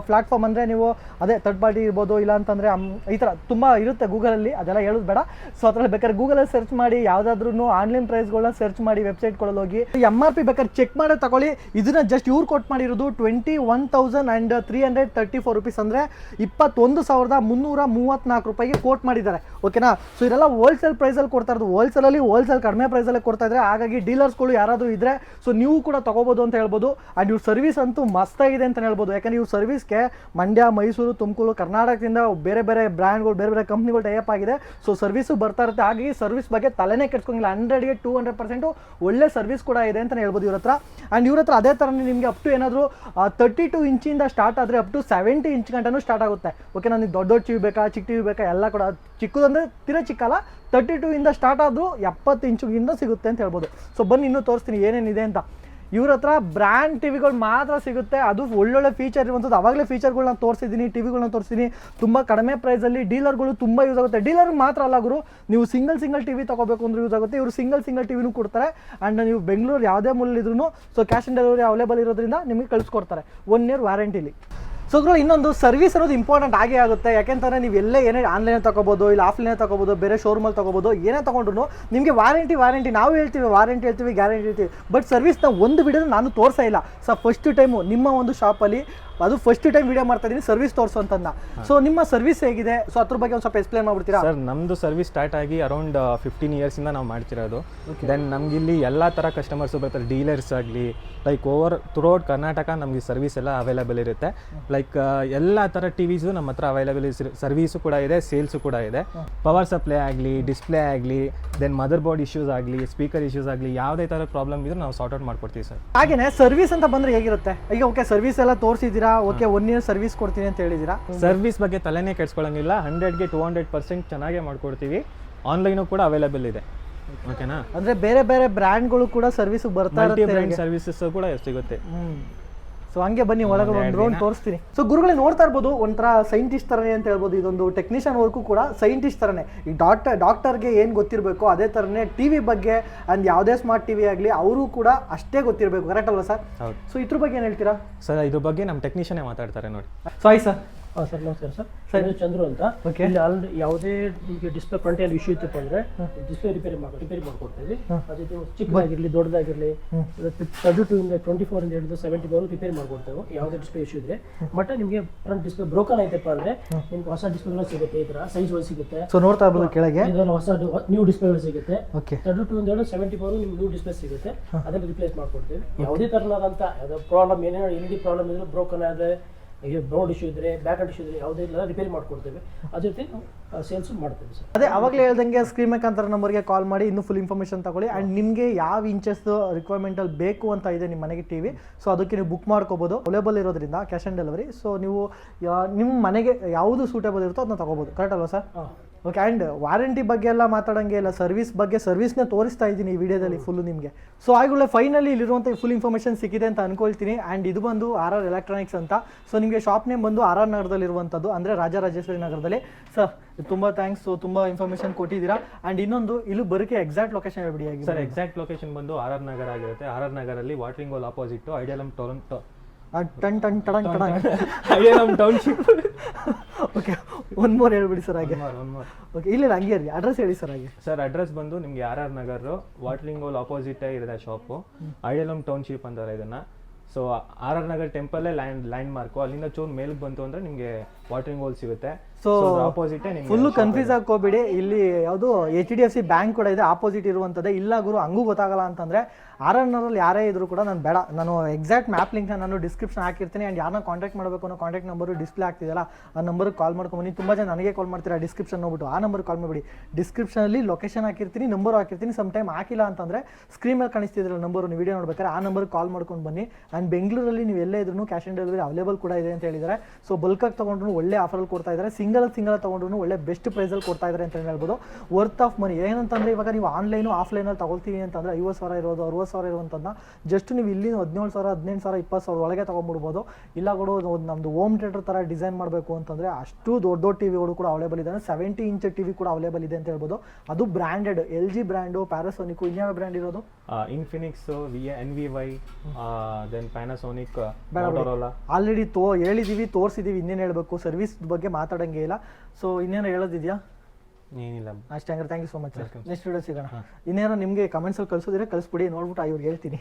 ಪ್ಲಾಟ್ಫಾರ್ಮ್ ಅಂದರೆ ನೀವು ಅದೇ ಥರ್ಡ್ ಪಾರ್ಟಿ ಇರ್ಬೋದು, ಇಲ್ಲ ಅಂತಂದರೆ ಈ ಥರ ತುಂಬ ಇರುತ್ತೆ ಗೂಗಲಲ್ಲಿ, ಅದೆಲ್ಲ ಹೇಳೋದು ಬೇಡ. ಸೊ ಅದರಲ್ಲಿ ಬೇಕಾದ್ರೆ ಗೂಗಲಲ್ಲಿ ಸರ್ಚ್ ಮಾಡಿ, ಯಾವುದಾದ್ರೂ ಆನ್ಲೈನ್ ಪ್ರೈಸ್ಗಳನ್ನ ಸರ್ಚ್ ಮಾಡಿ ವೆಬ್ಸೈಟ್ಗಳಲ್ಲಿ ಹೋಗಿ MRP ಬೇಕಾದ್ರೆ ಚೆಕ್ ಮಾಡಿ ತಗೊಳ್ಳಿ. ಇದನ್ನ ಜಸ್ಟ್ ಇವ್ರು ಕೋಟ್ ಮಾಡಿರೋದು 21,334 ರೂಪೀಸ್, ಅಂದರೆ 21,334 ರೂಪಾಯಿಗೆ ಕೋಟ್ ಮಾಡಿದ್ದಾರೆ. ಓಕೆನಾ. ಸೊ ಇದೆಲ್ಲ ಹೋಲ್ಸೇಲ್ ಪ್ರೈಸಲ್ಲಿ ಕೊಡ್ತಾ ಇರೋದು, ಹೋಲ್ಸೇಲ್ ಕಡಿಮೆ ಪ್ರೈಸಲ್ಲೇ ಕೊಡ್ತಾ ಇದ್ದಾರೆ. ಹಾಗಾಗಿ ಡೀಲರ್ಸ್ಗಳು ಯಾರಾದರೂ ಇದ್ದರೆ ಸೊ ನೀವು ಕೂಡ ತೊಗೋಬೋದು ಅಂತ ಹೇಳ್ಬೋದು. ಆ್ಯಂಡ್ ಇವ್ರ ಸರ್ವಿಸ್ ಅಂತೂ ಮಸ್ತಾಗಿದೆ ಅಂತ ಹೇಳ್ಬೋದು, ಯಾಕಂದರೆ ಇವ್ರ ಸರ್ವಿಸ್ಗೆ ಮಂಡ್ಯ, ಮೈಸೂರು, ತುಮಕೂರು, ಕರ್ನಾಟಕದಿಂದ ಬೇರೆ ಬೇರೆ ಬ್ರ್ಯಾಂಡ್ಗಳು, ಬೇರೆ ಬೇರೆ ಕಂಪ್ನಿಗಳು ಟೈಅಪ್ ಆಗಿದೆ. ಸೊ ಸರ್ವಿಸು ಬರ್ತಾ ಇರುತ್ತೆ. ಹಾಗಾಗಿ ಸರ್ವಿಸ್ ಬಗ್ಗೆ ತಲೆನೇ ಕೆಡ್ಸ್ಕೊಂಗಿಲ್ಲ, 100ಗೆ 200% ಒಳ್ಳೆ ಸರ್ವಿಸ್ ಕೂಡ ಇದೆ ಅಂತ ಹೇಳ್ಬೋದು ಇವ್ರ ಹತ್ರ. ಆ್ಯಂಡ್ ಇವ್ರ ಹತ್ರ ಅದೇ ಥರನೇ ನಿಮಗೆ ಅಪ್ ಟು ಏನಾದರೂ 32 ಇಂಚಿಂದ ಸ್ಟಾರ್ಟ್ ಆದರೆ ಅಪ್ ಟು 70 ಇಂಚ್ ಗಂಟನೂ ಸ್ಟಾರ್ಟ್ ಆಗುತ್ತೆ. ಓಕೆ, ನನಗೆ ದೊಡ್ಡ ಟಿವಿ ಬೇಕಾ, ಚಿಕ್ಕ ಟಿವಿ ಬೇಕಾ, ಎಲ್ಲ ಕೂಡ ಚಿಕ್ಕದಂದರೆ ಚಿಕ್ಕಲ್ಲ, 32 ಇಂದ ಸ್ಟಾರ್ಟ್ ಆದರೂ 70 ಇಂಚಿಗಿಂದ ಸಿಗುತ್ತೆ ಅಂತ ಹೇಳ್ಬೋದು. ಸೊ ಬನ್ನಿ ಇನ್ನೂ ತೋರಿಸ್ತೀನಿ ಏನೇನಿದೆ ಅಂತ. ಇವ್ರ ಹತ್ರ ಬ್ರ್ಯಾಂಡ್ ಟಿವಿಗಳು ಮಾತ್ರ ಸಿಗುತ್ತೆ, ಅದು ಒಳ್ಳೊಳ್ಳೆ ಫೀಚರ್ ಇರುವಂಥದ್ದು. ಅವಾಗಲೇ ಫೀಚರ್ಗಳನ್ನ ತೋರಿಸಿದ್ದೀನಿ, ಟಿವಿಗಳನ್ನ ತೋರಿಸ್ತೀನಿ ತುಂಬ ಕಡಿಮೆ ಪ್ರೈಸಲ್ಲಿ. ಡೀಲರ್ಗಳು ತುಂಬ ಯೂಸ್ ಆಗುತ್ತೆ. ಡೀಲರ್ ಮಾತ್ರ ಅಲ್ಲ ಗುರು, ನೀವು ಸಿಂಗಲ್ ಟಿವಿ ತೊಗೋಬೇಕು ಅಂದ್ರೆ ಯೂಸ್ ಆಗುತ್ತೆ. ಇವರು ಸಿಂಗಲ್ ಟಿವಿನೂ ಕೊಡ್ತಾರೆ. ಆ್ಯಂಡ್ ನೀವು ಬೆಂಗಳೂರು ಯಾವುದೇ ಮೂಲೆಯಲ್ಲಿದ್ರೂ so cash on delivery available ಇರೋದ್ರಿಂದ ನಿಮಗೆ ಕಳಿಸ್ಕೊಡ್ತಾರೆ 1 ಇಯರ್ ವ್ಯಾರಂಟಿಲಿ. ಸೊ ಇನ್ನೊಂದು ಸರ್ವಿಸ್ ಅನ್ನೋದು ಇಂಪಾರ್ಟೆಂಟ್ ಆಗೇ ಆಗುತ್ತೆ. ಯಾಕೆಂತಂದರೆ ನೀವು ಎಲ್ಲೇ ಏನೇ ಆನ್ಲೈನ್ ತೊಗೋಬೋದು, ಇಲ್ಲ ಆಫ್ಲೈನ್ ತೊಗೋಬೋದು, ಬೇರೆ ಶೋರೂಮಲ್ಲಿ ತೊಗೋಬೋದು, ಏನೇ ತೊಗೊಂಡ್ರು ನಿಮಗೆ ವಾರಂಟಿ ನಾವು ಹೇಳ್ತೀವಿ, ವಾರಂಟಿ ಹೇಳ್ತೀವಿ, ಗ್ಯಾರಂಟಿ ಹೇಳ್ತೀವಿ. ಬಟ್ ಸರ್ವಿಸ್ನ ಒಂದು ವಿಡಿಯೋ ನಾನು ತೋರಿಸೇ ಇಲ್ಲ. ಸೊ ಫಸ್ಟ್ ಟೈಮು ನಿಮ್ಮ ಒಂದು ಶಾಪಲ್ಲಿ ಅದು ಫಸ್ಟ್ ಟೈಮ್ ವಿಡಿಯೋ ಮಾಡ್ತಾ ಇದ್ದೀನಿ ಸರ್ವಿಸ್ ತೋರಿಸು ಅಂತಂದ. ಸೊ ನಿಮ್ಮ ಸರ್ವಿಸ್ ಹೇಗಿದೆ, ಸೊ ಅದ್ರ ಬಗ್ಗೆ ಒಂದು ಸ್ವಲ್ಪ ಎಕ್ಸ್ಪ್ಲೇನ್ ಮಾಡ್ಬಿಡ್ತೀರಾ? ಸರ್, ನಮ್ಮದು ಸರ್ವಿಸ್ ಸ್ಟಾರ್ಟ್ ಆಗಿ ಅರೌಂಡ್ 15 ಇಯರ್ಸಿಂದ ನಾವು ಮಾಡ್ತಿರೋದು. ದೆನ್ ನಮಗಿಲ್ಲಿ ಎಲ್ಲ ಥರ ಕಸ್ಟಮರ್ಸು ಬರ್ತಾರೆ, ಡೀಲರ್ಸ್ ಆಗಲಿ, ಲೈಕ್ ಥ್ರೂಔಟ್ ಕರ್ನಾಟಕ ನಮಗೆ ಸರ್ವಿಸ್ ಎಲ್ಲ ಅವೈಲೇಬಲ್ ಇರುತ್ತೆ. ಲೈಕ್ ಎಲ್ಲ ಥರ ಟಿವಿಸು ನಮ್ಮ ಹತ್ರ ಅವೈಲೇಬಲ್ ಸರ್ವಿಸು ಕೂಡ ಇದೆ, ಸೇಲ್ಸು ಕೂಡ ಇದೆ. ಪವರ್ ಸಪ್ಲೈ ಆಗಲಿ, ಡಿಸ್ಪ್ಲೇ ಆಗಲಿ, ದೆನ್ ಮದರ್ ಬೋರ್ಡ್ ಇಶ್ಯೂಸ್ ಆಗಲಿ, ಸ್ಪೀಕರ್ ಇಶ್ಯೂಸ್ ಆಗಲಿ, ಯಾವುದೇ ಥರ ಪ್ರಾಬ್ಲಮ್ ಇದ್ರೂ ನಾವು ಸಾರ್ಟ್ ಔಟ್ ಮಾಡ್ಕೊಡ್ತೀವಿ ಸರ್. ಹಾಗೇನೆ ಸರ್ವಿಸ್ ಅಂತ ಬಂದರೆ ಹೇಗಿರುತ್ತೆ? ಈಗ ಓಕೆ ಸರ್ವಿಸ್ ಎಲ್ಲ ತೋರಿಸಿದ್ದೀರಾ, ಓಕೆ 1 ಇಯರ್ ಸರ್ವಿಸ್ ಕೊಡ್ತೀನಿ ಅಂತ ಹೇಳಿದ್ದೀರಾ. ಸರ್ವಿಸ್ ಬಗ್ಗೆ ತಲೆನೇ ಕೆಡ್ಸ್ಕೊಳ್ಳೋಂಗಿಲ್ಲ, 100ಗೆ 200% ಚೆನ್ನಾಗೇ ಮಾಡ್ಕೊಡ್ತೀವಿ. ಆನ್ಲೈನು ಕೂಡ ಅವೈಲೇಬಲ್ ಇದೆ. ಓಕೆನಾ. ಅಂದರೆ ಬೇರೆ ಬೇರೆ ಬ್ರ್ಯಾಂಡ್ಗಳು ಕೂಡ ಸರ್ವಿಸ್ ಬರ್ತಾ ಇರುತ್ತೆ, ಬ್ರ್ಯಾಂಡ್ ಸರ್ವಿಸಸ್ ಕೂಡ ಸಿಗುತ್ತೆ. ಸೊ ಹಂಗೆ ಬನ್ನಿ ಒಳಗಡೆ ಒಂದು ರೌಂಡ್ ತೋರಿಸ್ತೀನಿ. ಸೊ ಗುರುಗಳೇ ನೋಡ್ತಾ ಇರ್ಬೋದು, ಒಂಥರ ಸೈಂಟಿಸ್ಟ್ ಥರನೇ ಅಂತ ಹೇಳ್ಬೋದು. ಇದೊಂದು ಟೆಕ್ನಿಷಿಯನ್ ವರ್ಕು ಕೂಡ ಸೈಂಟಿಸ್ಟ್ ಥರನೇ. ಈ ಡಾಕ್ಟರ್ಗೆ ಏನು ಗೊತ್ತಿರಬೇಕು ಅದೇ ಥರನೇ ಟಿವಿ ಬಗ್ಗೆ ಅಂಡ್ ಯಾವುದೇ ಸ್ಮಾರ್ಟ್ ಟಿವಿ ಆಗಲಿ ಅವರು ಕೂಡ ಅಷ್ಟೇ ಗೊತ್ತಿರಬೇಕು. ಕರೆಕ್ಟ್ ಅಲ್ವಾ ಸರ್? ಹೌದು. ಸೊ ಇದ್ರ ಬಗ್ಗೆ ಏನು ಹೇಳ್ತೀರಾ ಸರ್? ಇದ್ರ ಬಗ್ಗೆ ನಮ್ಮ ಟೆಕ್ನಿಷಿಯನ್ನೇ ಮಾತಾಡ್ತಾರೆ ನೋಡಿ. Sorry sir. ಸರ್ ನಮಸ್ಕಾರ ಸರ್, ಚಂದ್ರು ಅಂತ. ಇಲ್ಲಿ ಆಲ್ರೆಡಿ ಯಾವುದೇ ಈಗ ಡಿಸ್ಪ್ಲೇ ಫ್ರಂಟ್ ಅಲ್ಲಿ ಇಶ್ಯೂ ಇತ್ತಪ್ಪ ಅಂದ್ರೆ ಡಿಸ್ಪ್ಲೇ ರಿಪೇರಿ ಮಾಡ್ಕೊಡ್ತೀವಿ. ಅದೇ ಚಿಕ್ಕದಾಗಿರ್ಲಿ ದೊಡ್ಡದಾಗಿರ್ಲಿ 32 ಇಂದ 24 ಇಂದ ಹಿಡಿದು 70 ರಿಪೇರಿ ಮಾಡ್ಕೊಡ್ತೇವೆ. ಯಾವುದೇ ಡಿಸ್ಪ್ಲೇ ಇಶ್ಯೂ ಇದ್ರೆ. ಬಟ್ ನಿಮಗೆ ಫ್ರಂಟ್ ಡಿಸ್ಪ್ಲೇ ಬ್ರೋಕನ್ ಐತಪ್ಪ ಅಂದ್ರೆ ನಿಮ್ಗೆ ಹೊಸ ಡಿಸ್ಪ್ಲೇಗಳು ಸಿಗುತ್ತೆ, ಈ ತರ ಸೈಜ್ ವೈಸ್ ಸಿಗುತ್ತೆ. ಸೊ ನೋಡ್ತಾ ಇರ್ಬೋದು ಕೆಳಗೆ ಇದೆಲ್ಲ ಹೊಸ ನ್ಯೂ ಡಿಸ್ಪ್ಲೇಗಳು ಸಿಗುತ್ತೆ. 32 ಇಂದ ಹಿಡಿದು 70 ನಿಮ್ಗೆ ನ್ಯೂ ಡಿಸ್ಪ್ಲೇ ಸಿಗುತ್ತೆ, ಅದನ್ನ ರಿಪ್ಲೇಸ್ ಮಾಡ್ಕೊಡ್ತೀವಿ. ಯಾವುದೇ ತರನಾದಂತ ಪ್ರಾಬ್ಲಮ್ ಏನೇನೋ LED ಪ್ರಾಬ್ಲಮ್ ಇದ್ರೆ, ಬ್ರೋಕನ್ ಆದ್ರೆ, ಬೋರ್ಡ್ ಇಶ್ಯೂ ಇದ್ರೆ, ಬ್ಯಾಕ್ ಅಂಡ್ ಇಶ್ಯೂ ಇದ್ರೆ ಯಾವುದೇ ಇಲ್ಲ ರಿಪೇರಿ ಮಾಡ್ಕೊಡ್ತೇವೆ. ಅದ್ರ ಜೊತೆ ಸೇಲ್ಸ್ ಮಾಡ್ತೇವೆ ಸರ್. ಅದೇ ಅವಾಗಲೇ ಹೇಳ್ದಂಗೆ ಸ್ಕ್ರೀನ್ ಮೇಕಂತರ ನಂಬರ್ಗೆ ಕಾಲ್ ಮಾಡಿ ಇನ್ನೂ ಫುಲ್ ಇನ್ಫಾರ್ಮೇಷನ್ ತಗೊಳ್ಳಿ. ಆ್ಯಂಡ್ ನಿಮಗೆ ಯಾವ ಇಂಚಸ್ ರಿಕ್ವೈರ್ಮೆಂಟಲ್ಲಿ ಬೇಕು ಅಂತ ಇದೆ ನಿಮ್ಮ ಮನೆಗೆ ಟಿವಿ, ಸೊ ಅದಕ್ಕೆ ನೀವು ಬುಕ್ ಮಾಡ್ಕೋಬೋದು. ಅವೈಲೇಬಲ್ ಇರೋದ್ರಿಂದ ಕ್ಯಾಶ್ ಆನ್ ಡೆಲಿವರಿ. ಸೊ ನೀವು ನಿಮ್ಮ ಮನೆಗೆ ಯಾವುದು ಸೂಟೇಬಲ್ ಇರುತ್ತೋ ಅದನ್ನ ತಗೋಬೋದು. ಕರೆಕ್ಟ್ ಅಲ್ವಾ ಸರ್? ಓಕೆ. ಆ್ಯಂಡ್ ವಾರಂಟಿ ಬಗ್ಗೆ ಎಲ್ಲ ಮಾತಾಡೋಂಗೆ ಇಲ್ಲ, ಸರ್ವಿಸ್ ಬಗ್ಗೆ ಸರ್ವಿಸ್ನ ತೋರಿಸ್ತಾ ಇದ್ದೀನಿ ಈ ವಿಡಿಯೋದಲ್ಲಿ ಫುಲ್ಲು ನಿಮಗೆ. ಸೊ ಆಗುಲೇ ಫೈನಲಿ ಇಲ್ಲಿರುವಂಥ ಫುಲ್ ಇನ್ಫಾರ್ಮೇಷನ್ ಸಿಕ್ಕಿದೆ ಅಂತ ಅನ್ಕೊಳ್ತೀನಿ. ಆ್ಯಂಡ್ ಇದು ಬಂದು RR ಎಲೆಕ್ಟ್ರಾನಿಕ್ಸ್ ಅಂತ. ಸೊ ನಿಮಗೆ ಶಾಪ್ ನೇಮ್ ಬಂದು RR ನಗರದಲ್ಲಿರುವಂಥದ್ದು, ಅಂದರೆ ರಾಜರಾಜೇಶ್ವರಿ ನಗರದಲ್ಲಿ. ಸರ್ ತುಂಬ ಥ್ಯಾಂಕ್ಸ್. ಸೊ ತುಂಬ ಇನ್ಫಾರ್ಮೇಷನ್ ಕೊಟ್ಟಿದ್ದೀರಾ. ಆ್ಯಂಡ್ ಇನ್ನೊಂದು ಇಲ್ಲಿ ಬರೋಕ್ಕೆ ಎಕ್ಸಾಕ್ಟ್ ಲೊಕೇಶನ್ ಹೇಳ್ಬಿಡಿ. ಸರ್ ಎಕ್ಸಾಕ್ಟ್ ಲೊಕೇಶನ್ ಬಂದು RR ನಗರ ಆಗಿರುತ್ತೆ. RR ನಗರಲ್ಲಿ watering hole opposite ideal homes township. Okay, one more ಹೇಳ್ಬಿಡಿ ಸರ್. ಹಾಗೆ ಓಕೆ, ಇಲ್ಲ ಹಂಗೆ ಇರಲಿ, ಅಡ್ರೆಸ್ ಹೇಳಿ ಸರ್. ಹಾಗೆ ಸರ್ ಅಡ್ರೆಸ್ ಬಂದು ನಿಮಗೆ RR Nagar watering hole opposite ಇರುತ್ತೆ ಶಾಪು. ಐಡಿಯಲಮ್ ಟೌನ್ಶಿಪ್ ಅಂತಾರೆ ಇದನ್ನ. ಸೊ ಆರ್ ಆರ್ ನಗರ್ ಟೆಂಪಲ್ಲೇ ಲ್ಯಾಂಡ್ ಮಾರ್ಕು, ಅಲ್ಲಿಂದ ಚೂರು ಮೇಲ್ಗೆ ಬಂತು ಅಂದರೆ ನಿಮಗೆ ವಾಟರಿಂಗ್ ಹೋಲ್ ಸಿಗುತ್ತೆ. ಸೊ ಆಪೋಸಿಟೇ ನಿಮ್ಗೆ ಫುಲ್ಲು ಕನ್ಫ್ಯೂಸ್ ಹಾಕೋಬೇಡಿ. ಇಲ್ಲಿ ಯಾವುದು HDFC ಬ್ಯಾಂಕ್ ಕೂಡ ಇದೆ, ಆಪೋಸಿಟ್ ಇರುವಂಥದ್ದೇ. ಇಲ್ಲ ಗುರು ಹಂಗೂ ಗೊತ್ತಾಗಲ್ಲ ಅಂತಂದರೆ RNRಲ್ಲಿ ಯಾರೇ ಇದ್ರು ಕೂಡ ನಾನು ಎಕ್ಸಾಕ್ಟ್ ಮ್ಯಾಪ್ ಲಿಂಕ್ನ ನಾನು ಡಿಸ್ಕ್ರಿಪ್ಷನ್ ಹಾಕಿರ್ತೀನಿ. ಆ್ಯಂಡ್ ಯಾರನ್ನ ಕಾಂಟ್ಯಾಕ್ಟ್ ಮಾಡಬೇಕು ಅನ್ನೋ ಕಾಂಟ್ಯಾಕ್ಟ್ ನಂಬರು ಡಿಸ್ಪ್ಲೇ ಆಗ್ತಿದೆಯಲ್ಲ, ಆ ನಂಬರ್ಗೆ ಕಾಲ್ ಮಾಡ್ಕೊಂಬನ್ನಿ. ತುಂಬ ಜನ ನನಗೆ ಕಾಲ್ ಮಾಡ್ತೀರಾ ಡಿಸ್ಕ್ರಿಪ್ಷನ್ ನೋಡ್ಬಿಟ್ಟು, ಆ ನಂಬರ್ಗೆ ಕಾಲ್ ಮಾಡಬೇಡಿ. ಡಿಸ್ಕ್ರಿಪ್ಷನಲ್ಲಿ ಲೊಕೇಶನ್ ಹಾಕಿರ್ತೀನಿ, ನಂಬರು ಹಾಕಿರ್ತೀನಿ. ಸಮ್ ಟೈಮ್ ಹಾಕಿಲ್ಲ ಅಂತಂದರೆ ಸ್ಕ್ರೀನ್ ಮೇಲೆ ಕಾಣಿಸ್ತಿದ್ರಲ್ಲ ನಂಬರು, ನೀವು ವಿಡಿಯೋ ನೋಡ್ಬೇಕಾದ್ರೆ ಆ ನಂಬರ್ಗೆ ಕಾಲ್ ಮಾಡ್ಕೊಂಡು ಬನ್ನಿ. ಆ್ಯಂಡ್ ಬೆಂಗಳೂರಲ್ಲಿ ನೀವು ಎಲ್ಲೇ ಇದ್ರೂ ಕ್ಯಾಶ್ ಆನ್ ಡೆಲಿವರಿ ಅವೈಲೇಬಲ್ ಕೂಡ ಇದೆ ಅಂತ ಹೇಳಿದ್ದಾರೆ. ಸೊ ಬಲ್ಕಾಗಿ ತೊಗೊಂಡ್ರು ಒಳ್ಳೆ ಆಫರಲ್ಲಿ ಕೊಡ್ತಾ ಇದ್ದಾರೆ, ಸಿಂಗಲ್ ತೊಗೊಂಡ್ರು ಒಳ್ಳೆ ಬೆಸ್ಟ್ ಪ್ರೈಸಲ್ಲಿ ಕೊಡ್ತಾ ಇದ್ದಾರೆ ಅಂತ ಹೇಳ್ಬೋದು. ವರ್ತ್ ಆಫ್ ಮನಿ ಏನಂತಂದರೆ, ಇವಾಗ ನೀವು ಆನ್ಲೈನು ಆಫ್ಲೈನಲ್ಲಿ ತಗೊಳ್ತೀವಿ ಅಂತಂದರೆ 50,000 ಇರೋದು 60,000 ಇರುವಂಥದ್ದನ್ನ ಜಸ್ಟ್ ನೀವು ಇಲ್ಲಿ 17,000 18,000 20,000 ಒಳಗೆ ತೊಗೊಂಡ್ಬಿಡ್ಬೋದು. ಇಲ್ಲ ಕೂಡ ನಮ್ಮದು ಹೋಮ್ ಥಿಯೇಟರ್ ಥರ ಡಿಸೈನ್ ಮಾಡಬೇಕು ಅಂತಂದರೆ ಅಷ್ಟು ದೊಡ್ಡ ಟಿವಿಗಳು ಕೂಡ ಅವೈಲೇಬಲ್ ಇದೆ. 70 ಇಂಚ್ ಟಿವಿ ಕೂಡ ಅವೈಲೇಬಲ್ ಇದೆ ಅಂತ ಹೇಳ್ಬೋದು. ಅದು ಬ್ರ್ಯಾಂಡೆಡ್ LG ಬ್ರ್ಯಾಂಡು, ಪ್ಯಾರಾಸೋನಿಕ್, ಇನ್ಯಾವ ಬ್ರ್ಯಾಂಡ್ ಇರೋದು? Infinix, NVY, then Panasonic, Motorola. Already ಹೇಳಿದ್ದೀವಿ, ತೋರಿಸಿದ್ದೀವಿ, ಇನ್ನೇನು ಹೇಳಬೇಕು, ಸರ್ವಿಸ್ ಬಗ್ಗೆ ಮಾತಾಡೋಂಗೆ ಇಲ್ಲ. ಸೊ ಇನ್ನೇನು ಹೇಳೋದಿದೆಯಾ? ಏನಿಲ್ಲ ಅಷ್ಟೇ. ಹಂಗಾರೆ thank you so much. Next video ಸಿಗೋಣ. ಇನ್ನೇನೋ ನಿಮಗೆ ಕಮೆಂಟ್ಸಲ್ಲಿ ಕಳಿಸೋದಿದ್ರೆ ಕಳಿಸ್ಬಿಡಿ, ನೋಡ್ಬಿಟ್ಟು ಇವ್ರಿಗೆ ಹೇಳ್ತೀನಿ.